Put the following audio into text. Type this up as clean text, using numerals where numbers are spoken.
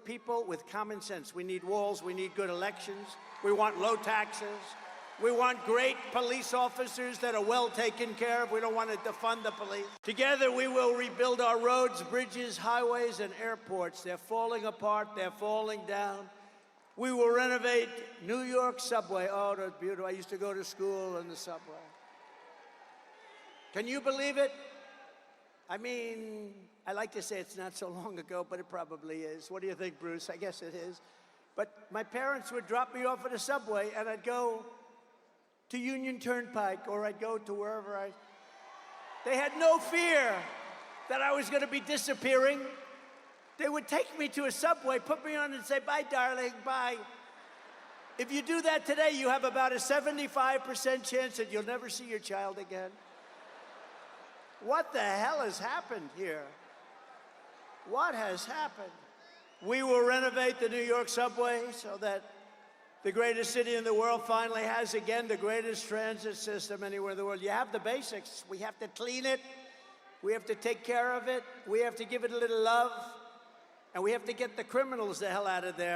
people with common sense. We need walls, we need good elections, we want low taxes, we want great police officers that are well taken care of. We don't want to defund the police. Together we will rebuild our roads, bridges, highways, and airports. They're falling apart, they're falling down. We will renovate New York subway. Oh, that's beautiful. I used to go to school in the subway. Can you believe it? I mean, I like to say it's not so long ago, but it probably is. What do you think, Bruce? I guess it is. But my parents would drop me off at a subway, and I'd go to Union Turnpike, or I'd go to wherever They had no fear that I was going to be disappearing. They would take me to a subway, put me on, and say, "Bye, darling, bye." If you do that today, you have about a 75% chance that you'll never see your child again. What the hell has happened here? What has happened? We will renovate the New York subway so that the greatest city in the world finally has, again, the greatest transit system anywhere in the world. You have the basics. We have to clean it. We have to take care of it. We have to give it a little love. And we have to get the criminals the hell out of there.